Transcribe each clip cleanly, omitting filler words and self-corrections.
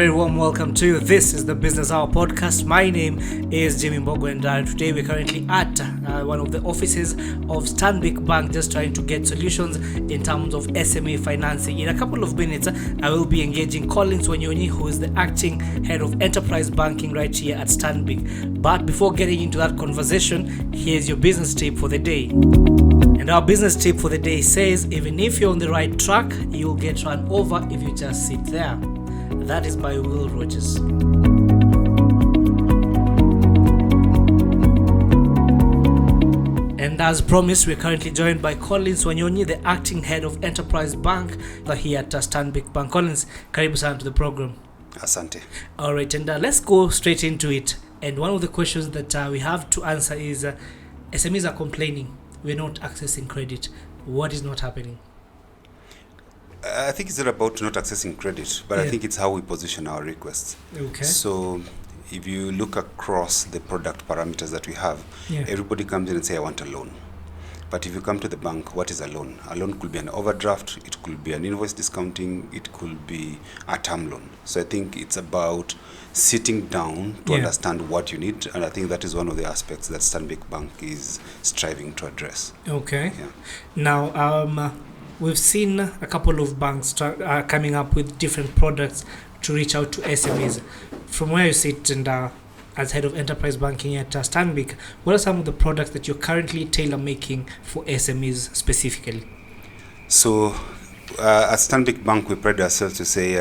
very warm welcome to This is the Business Hour podcast. My name is Jimmy Mbogo, and today we're currently at one of the offices of Stanbic Bank, just trying to get solutions in terms of SME financing. In a couple of minutes, I will be engaging Wanyonyi, who is the acting head of Enterprise Banking right here at Stanbic. But before getting into that conversation, here's your business tip for the day. And our business tip for the day says, even if you're on the right track, you'll get run over if you just sit there. That is by Will Rogers. And as promised, we're currently joined by Wanyonyi, the acting head of Enterprise Bank here at Stanbic Bank. Collins, karibu sana to the program. Asante. All right, and let's go straight into it. And one of the questions that we have to answer is, SMEs are complaining we're not accessing credit. What is not happening? I think it's not about not accessing credit, but I think it's how we position our requests. Okay. So if you look across the product parameters that we have, everybody comes in and say, I want a loan. But if you come to the bank, what is a loan? A loan could be an overdraft, it could be an invoice discounting, it could be a term loan. So I think it's about sitting down to understand what you need, and I think that is one of the aspects that Stanbic Bank is striving to address. Okay. Yeah. Now, we've seen a couple of banks coming up with different products to reach out to SMEs. From where you sit and as head of enterprise banking at Stanbic, what are some of the products that you're currently tailor-making for SMEs specifically? So at Stanbic Bank, we pride ourselves to say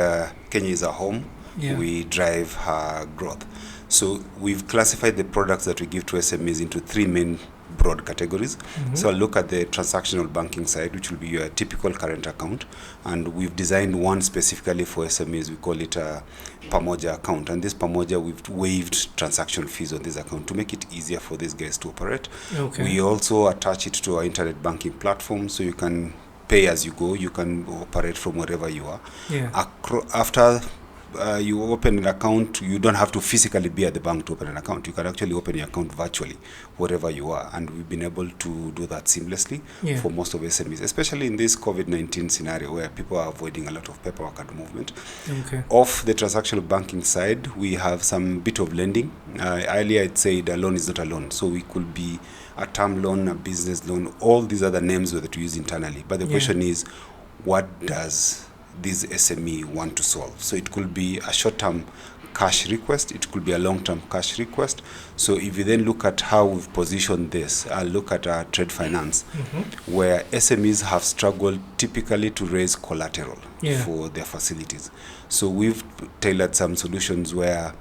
Kenya is our home. We drive her growth. So we've classified the products that we give to SMEs into three main broad categories. So I'll look at the transactional banking side, which will be your typical current account, and we've designed one specifically for SMEs. We call it a Pamoja account, and this Pamoja, we've waived transaction fees on this account to make it easier for these guys to operate. We also attach it to our internet banking platform, so you can pay as you go. You can operate from wherever you are. After you open an account, you don't have to physically be at the bank to open an account. You can actually open your account virtually wherever you are, and we've been able to do that seamlessly for most of SMEs, especially in this COVID-19 scenario where people are avoiding a lot of paperwork and movement. Off the transactional banking side, we have some bit of lending. Earlier I'd said a loan is not a loan, so we could be a term loan, a business loan, all these other names that we use internally. But the question is, what does this SME want to solve? So it could be a short-term cash request, it could be a long-term cash request. So if you then look at how we've positioned this, I'll look at our trade finance, where SMEs have struggled typically to raise collateral for their facilities. So we've tailored some solutions where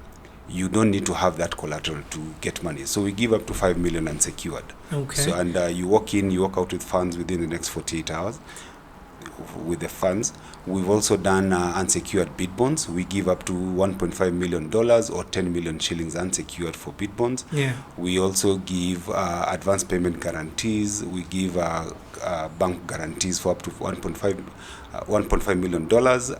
you don't need to have that collateral to get money. So we give up to 5 million unsecured. So, and you walk in, you walk out with funds within the next 48 hours. With the funds, we've also done unsecured bid bonds. We give up to $1.5 million or 10 million shillings unsecured for bid bonds. We also give advance payment guarantees. We give bank guarantees for up to $1.5 million,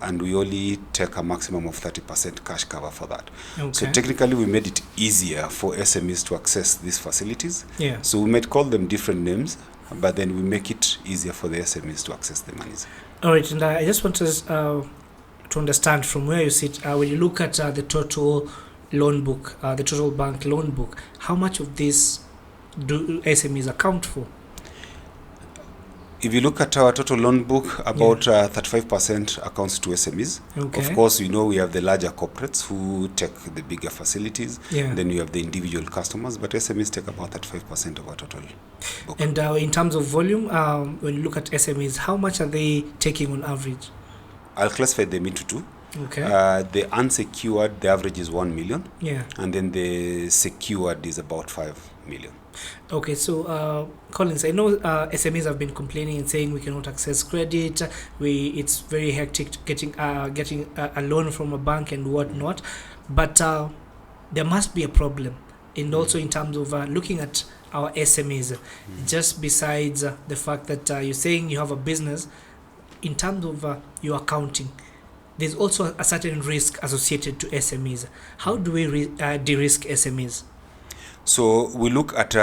and we only take a maximum of 30% cash cover for that. So technically, we made it easier for SMEs to access these facilities. So we might call them different names, but then we make it easier for the SMEs to access the monies. All right, and I just want to understand from where you sit, when you look at the total loan book, the total bank loan book, how much of this do SMEs account for? If you look at our total loan book, about 35% accounts to SMEs. Of course, we have the larger corporates who take the bigger facilities. Then you have the individual customers, but SMEs take about 35% of our total book. And in terms of volume, when you look at SMEs, how much are they taking on average? I'll classify them into two. The unsecured, the average is 1 million. And then the secured is about 5 million. Okay, so Collins, I know SMEs have been complaining and saying we cannot access credit. It's very hectic getting a loan from a bank and whatnot. But there must be a problem, and also in terms of looking at our SMEs, just besides the fact that you're saying you have a business, in terms of your accounting, there's also a certain risk associated to SMEs. How do we de-risk SMEs? So we look at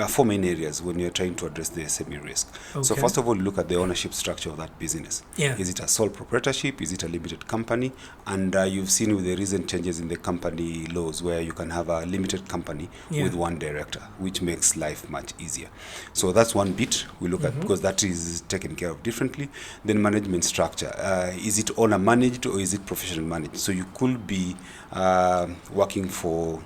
four main areas when you're trying to address the SME risk. So first of all, look at the ownership structure of that business. Is it a sole proprietorship? Is it a limited company? And you've seen with the recent changes in the company laws where you can have a limited company with one director, which makes life much easier. So that's one bit we look at, because that is taken care of differently. Then management structure. Is it owner managed or is it professional managed? So you could be working for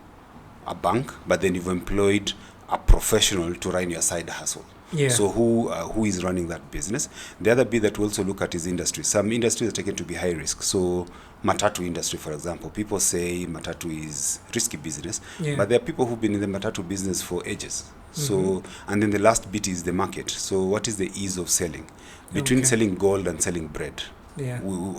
a bank, but then you've employed a professional to run your side hustle. So who is running that business? The other bit that we also look at is industry. Some industries are taken to be high risk. So matatu industry, for example, people say matatu is risky business, but there are people who've been in the matatu business for ages. So, and then the last bit is the market. So what is the ease of selling? Between selling gold and selling bread,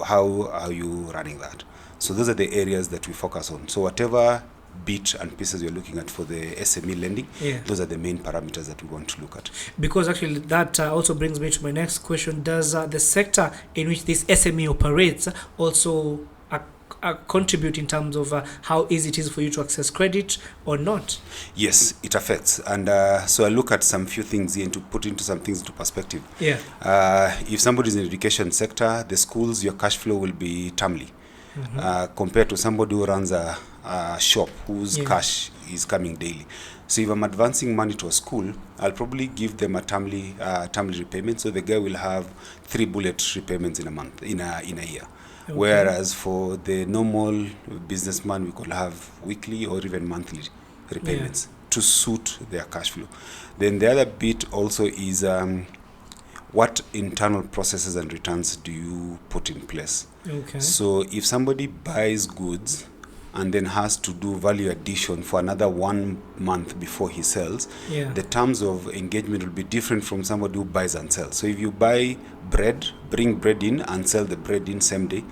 how are you running that? So those are the areas that we focus on. So whatever bit and pieces you're looking at for the SME lending, those are the main parameters that we want to look at. Because actually that also brings me to my next question. Does the sector in which this SME operates also contribute in terms of how easy it is for you to access credit or not? Yes, it affects. And so I look at some few things here to put into some things into perspective. If somebody is in the education sector, the schools, your cash flow will be timely. Compared to somebody who runs a shop whose cash is coming daily. So if I'm advancing money to a school, I'll probably give them a timely repayment. So the guy will have 3 bullet repayments in a month, in a year. Whereas for the normal businessman, we could have weekly or even monthly repayments to suit their cash flow. Then the other bit also is what internal processes and returns do you put in place? So if somebody buys goods and then has to do value addition for another 1 month before he sells, the terms of engagement will be different from somebody who buys and sells. So if you buy bread, bring bread in and sell the bread in same day,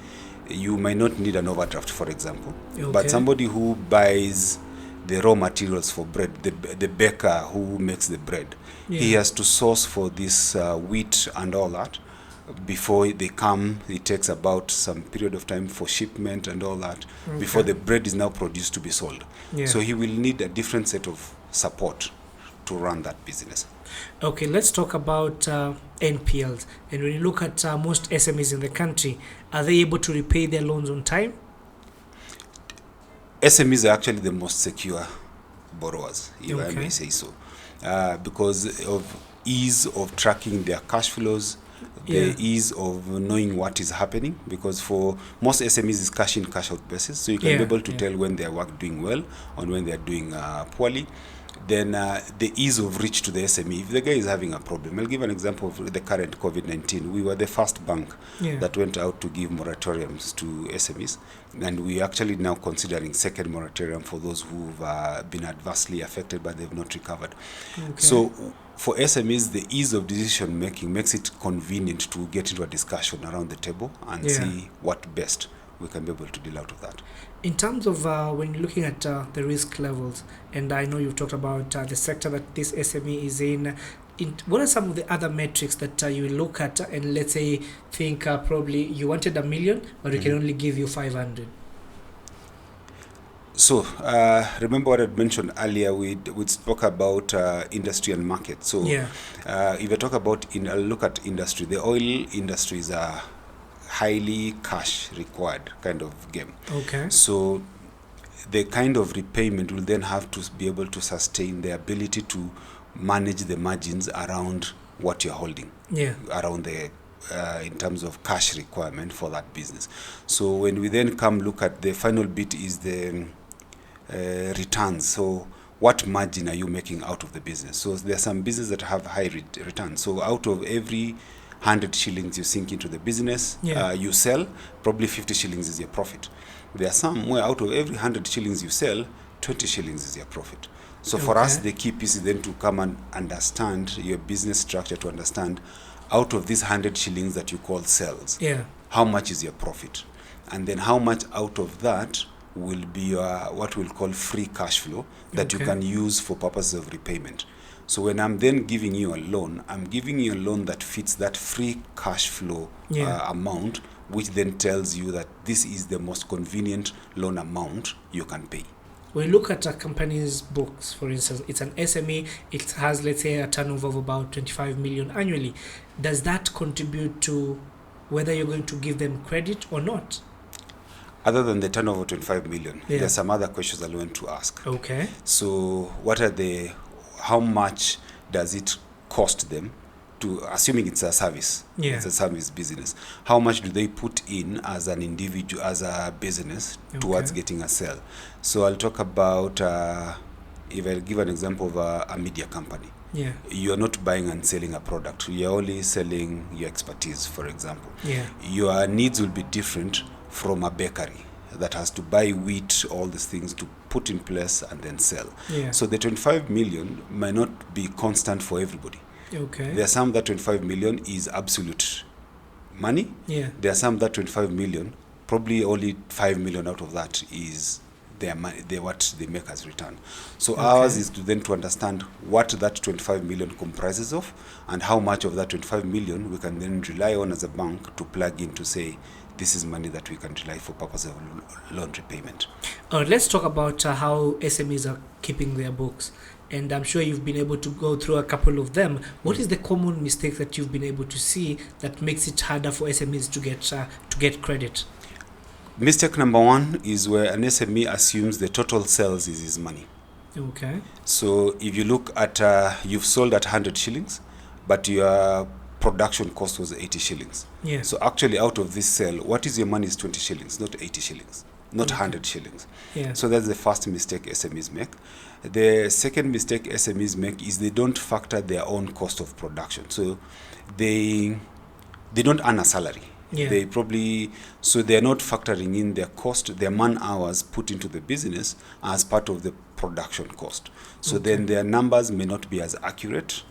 you might not need an overdraft, for example. But somebody who buys the raw materials for bread, the baker who makes the bread, he has to source for this wheat and all that. Before they come, it takes about some period of time for shipment and all that before the bread is now produced to be sold. So he will need a different set of support to run that business. Okay, let's talk about NPLs. And when you look at most SMEs in the country, are they able to repay their loans on time? SMEs are actually the most secure borrowers, if I may say so, because of ease of tracking their cash flows, the ease of knowing what is happening, because for most SMEs is cash in, cash out basis, so you can be able to tell when their work doing well and when they're doing poorly. Then the ease of reach to the SME. If the guy is having a problem, I'll give an example of the current COVID-19. We were the first bank that went out to give moratoriums to SMEs, and we actually now considering second moratorium for those who've been adversely affected but they've not recovered. So for SMEs, the ease of decision making makes it convenient to get into a discussion around the table and see what best we can be able to deal out of that. In terms of when you're looking at the risk levels, and I know you've talked about the sector that this SME is in, what are some of the other metrics that you look at and let's say think probably you wanted $1 million but we can only give you 500? So remember what I mentioned earlier, we spoke about industry and market. So if I talk about, look at industry, the oil industry is a highly cash required kind of game. So the kind of repayment will then have to be able to sustain the ability to manage the margins around what you're holding, around the in terms of cash requirement for that business. So when we then come look at the final bit is the returns. So what margin are you making out of the business? So there are some businesses that have high returns. So out of every 100 shillings you sink into the business, you sell, probably 50 shillings is your profit. There are some where out of every 100 shillings you sell, 20 shillings is your profit. So for us, the key piece is then to come and understand your business structure, to understand out of these 100 shillings that you call sales, how much is your profit? And then how much out of that will be what we'll call free cash flow that you can use for purposes of repayment. So when I'm then giving you a loan, I'm giving you a loan that fits that free cash flow amount, which then tells you that this is the most convenient loan amount you can pay. when you look at a company's books, for instance, it's an SME, it has, let's say, a turnover of about 25 million annually. Does that contribute to whether you're going to give them credit or not? Other than the turnover 25 million, there's some other questions I want to ask. Okay. So how much does it cost them to, assuming it's a service, it's a service business, how much do they put in as an individual, as a business, towards getting a sale? So I'll talk about, if I give an example of a media company. You're not buying and selling a product. You're only selling your expertise, for example. Your needs will be different from a bakery that has to buy wheat, all these things to put in place and then sell. So the 25 million might not be constant for everybody. There are some that 25 million is absolute money. There are some that 25 million, probably only 5 million out of that is their money, what they make as return. So ours is to understand what that 25 million comprises of, and how much of that 25 million we can then rely on as a bank to plug in to say, this is money that we can rely for purpose of loan repayment. Let's talk about how SMEs are keeping their books. And I'm sure you've been able to go through a couple of them. What is the common mistake that you've been able to see that makes it harder for SMEs to get credit? Mistake number one is where an SME assumes the total sales is his money. So if you look at, you've sold at 100 shillings, but your production cost was 80 shillings. So actually out of this sale, what is your money is 20 shillings, not 80 shillings, not 100 shillings. So that's the first mistake SMEs make. The second mistake SMEs make is they don't factor their own cost of production. So they don't earn a salary. They probably, so they're not factoring in their cost, their man hours put into the business as part of the production cost. So then their numbers may not be as accurate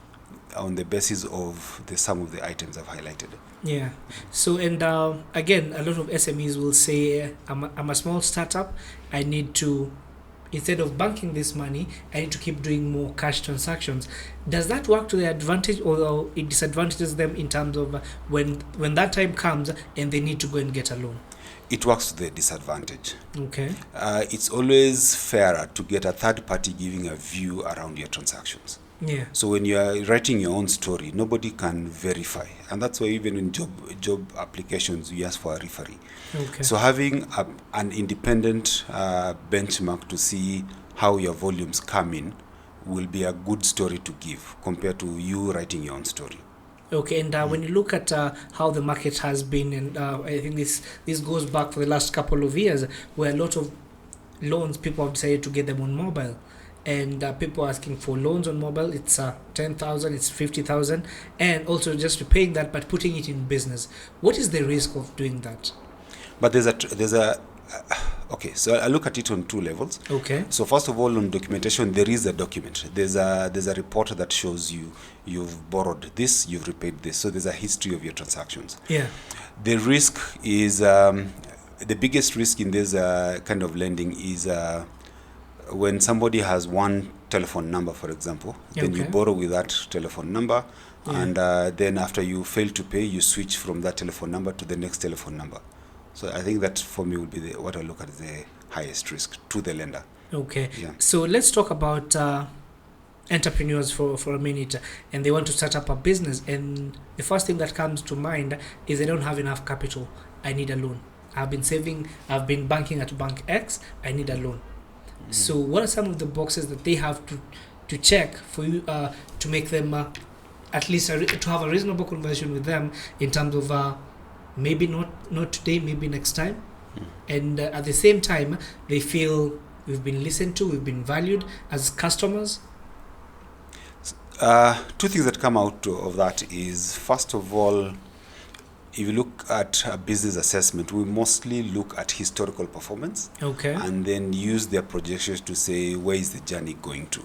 on the basis of the sum of the items I've highlighted. So, and again, a lot of SMEs will say, I'm a small startup, I need to, instead of banking this money, I need to keep doing more cash transactions. Does that work to their advantage, or it disadvantages them in terms of when that time comes and they need to go and get a loan? It works to their disadvantage. It's always fairer to get a third party giving a view around your transactions. So when you are writing your own story, nobody can verify, and that's why even in job applications we ask for a referee. So having an independent benchmark to see how your volumes come in will be a good story to give compared to you writing your own story. And when you look at how the market has been, and I think this goes back for the last couple of years, where a lot of loans, people have decided to get them on mobile. And people asking for loans on mobile, it's 10,000, it's 50,000, and also just repaying that, but putting it in business. What is the risk of doing that? But there's a so I look at it on two levels. So first of all, on documentation, there is a document. There's a report that shows you've borrowed this, you've repaid this. So there's a history of your transactions. The risk is the biggest risk in this kind of lending is when somebody has one telephone number, for example, then you borrow with that telephone number, and then after you fail to pay, you switch from that telephone number to the next telephone number. So I think that for me would be what I look at the highest risk to the lender. So let's talk about entrepreneurs for a minute, and they want to start up a business, and the first thing that comes to mind is they don't have enough capital. I need a loan. I've been saving, I've been banking at bank X, I need a loan. So what are some of the boxes that they have to check for you to make them at least to have a reasonable conversation with them in terms of maybe not today, maybe next time, and at the same time they feel we've been listened to, we've been valued as customers? Two things that come out of that is, first of all, if you look at a business assessment, we mostly look at historical performance, and then use their projections to say where is the journey going to.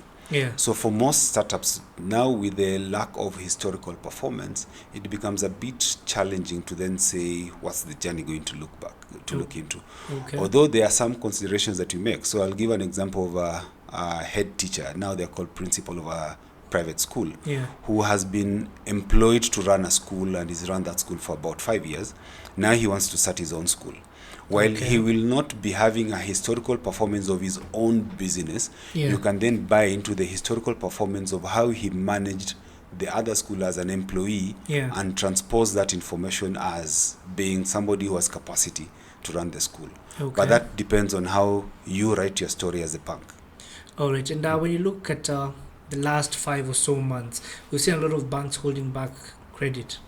So for most startups now, with the lack of historical performance, it becomes a bit challenging to then say what's the journey going to look into. Although there are some considerations that you make. So I'll give an example of a head teacher. Now they're called principal of a private school, Yeah. who has been employed to run a school and has run that school for about 5 years. Now he wants to start his own school. While Okay. he will not be having a historical performance of his own business, Yeah. you can then buy into the historical performance of how he managed the other school as an employee, Yeah. and transpose that information as being somebody who has capacity to run the school. Okay. But that depends on how you write your story as a bank. All right. And when you look at the last 5 or so months, we've seen a lot of banks holding back credit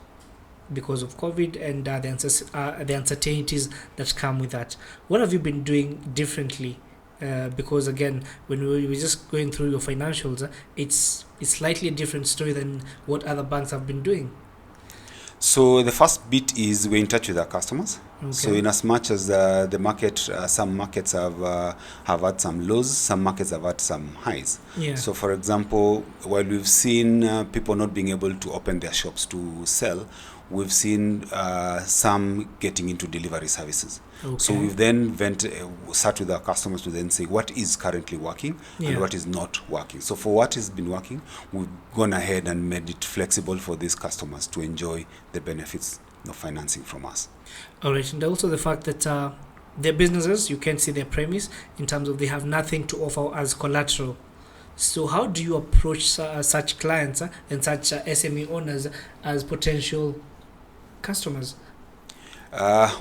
because of COVID and the uncertainties that come with that. What have you been doing differently? Because again, when we were just going through your financials, it's slightly a different story than what other banks have been doing. So the first bit is we're in touch with our customers. Okay. So in as much as the market, some markets have had some lows, some markets have had some highs. Yeah. So for example, while we've seen people not being able to open their shops to sell, we've seen some getting into delivery services. Okay. So we've then sat with our customers to then say what is currently working and what is not working. So for what has been working, we've gone ahead and made it flexible for these customers to enjoy the benefits of financing from us. All right. And also the fact that their businesses, you can see their premise in terms of they have nothing to offer as collateral. So how do you approach such clients and such SME owners as potential customers?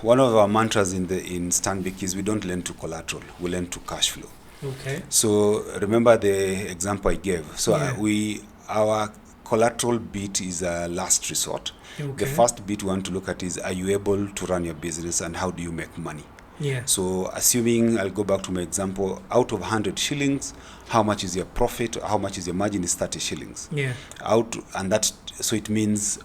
One of our mantras in Stanbic is we don't lend to collateral, we lend to cash flow. Okay. So remember the example I gave. So Yeah. our collateral bit is a last resort. Okay. The first bit we want to look at is, are you able to run your business and how do you make money? Yeah. So assuming, I'll go back to my example, out of 100 shillings, how much is your profit, how much is your margin? Is 30 shillings. Yeah. So it means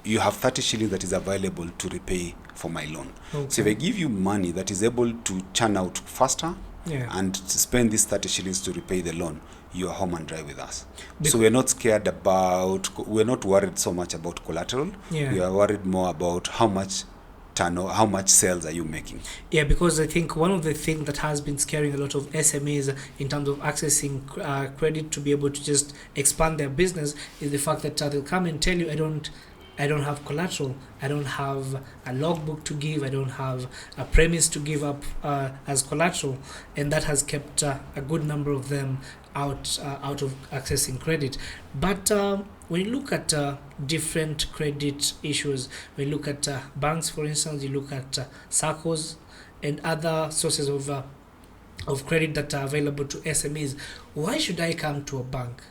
you have 30 shillings that is available to repay for my loan. Okay. So if I give you money that is able to churn out faster, Yeah. and to spend these 30 shillings to repay the loan, you are home and dry with us. Bec- So we're not worried so much about collateral. Yeah. We are worried more about how much sales are you making. Yeah, because I think one of the things that has been scaring a lot of SMEs in terms of accessing credit to be able to just expand their business is the fact that they'll come and tell you, I don't have collateral, I don't have a logbook to give, I don't have a premise to give up as collateral, and that has kept a good number of them out of accessing credit. But when you look at different credit issues, when you look at banks, for instance, you look at SACCOs and other sources of credit that are available to SMEs, why should I come to a bank?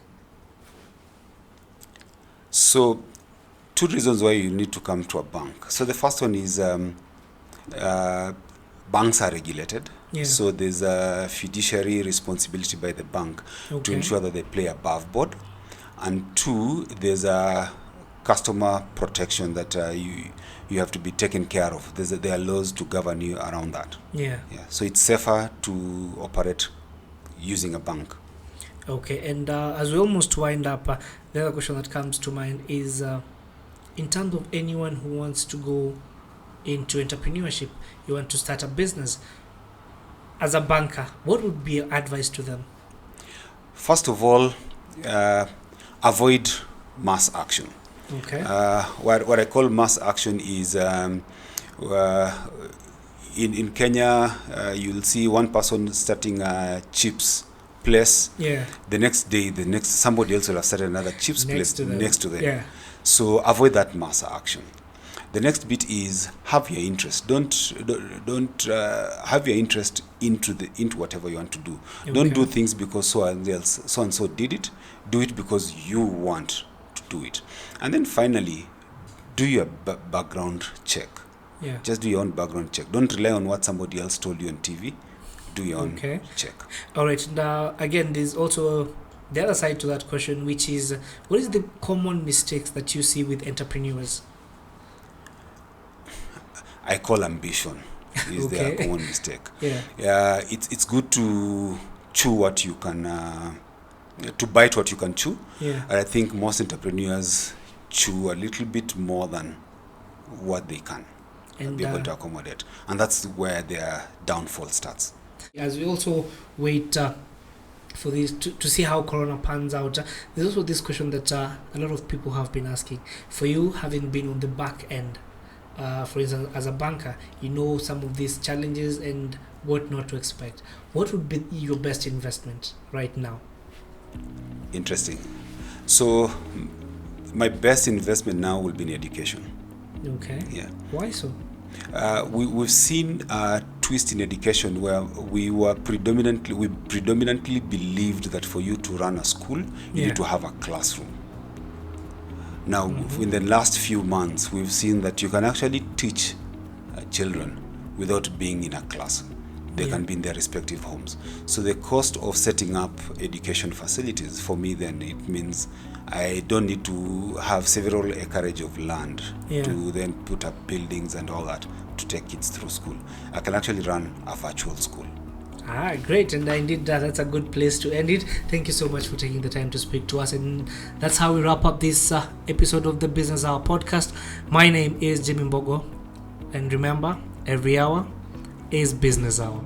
So 2 reasons why you need to come to a bank. So the first one is banks are regulated. Yeah. So there's a fiduciary responsibility by the bank to Okay. ensure that they play above board. And 2, there's a customer protection that you have to be taken care of. There are laws to govern you around that. Yeah. So it's safer to operate using a bank. Okay, and as we almost wind up, the other question that comes to mind is in terms of anyone who wants to go into entrepreneurship, you want to start a business, as a banker, what would be your advice to them? First of all, avoid mass action. Okay. What I call mass action is in Kenya, you'll see one person starting a chips place. Yeah. The next day, somebody else will have started another chips place next to them. Yeah. So avoid that mass action. The next bit is have your interest. Don't have your interest into whatever you want to do. Okay. Don't do things because so and so did it. Do it because you want to do it. And then finally, do your background check. Yeah. Just do your own background check. Don't rely on what somebody else told you on TV. Do your own check. All right. Now, again, there's also the other side to that question, which is what is the common mistakes that you see with entrepreneurs? I call ambition is their common mistake. Yeah. It's good to chew what you can, to bite what you can chew. Yeah. And I think most entrepreneurs chew a little bit more than what they can be able to accommodate. And that's where their downfall starts. As we also wait for this to see how Corona pans out. There's also this question that a lot of people have been asking. For you, having been on the back end, for instance, as a banker, you know some of these challenges and what not to expect. What would be your best investment right now? Interesting. So, my best investment now will be in education. Okay. Yeah. Why so? We've seen a twist in education where we predominantly believed that for you to run a school, you need to have a classroom. Now, in the last few months, we've seen that you can actually teach children without being in a class. They can be in their respective homes. So the cost of setting up education facilities, for me then, it means I don't need to have several acreage of land to then put up buildings and all that to take kids through school. I can actually run a virtual school. Great. And indeed, that's a good place to end it. Thank you so much for taking the time to speak to us. And that's how we wrap up this episode of the Business Hour podcast. My name is Jimmy Mbogo. And remember, every hour is Business Hour.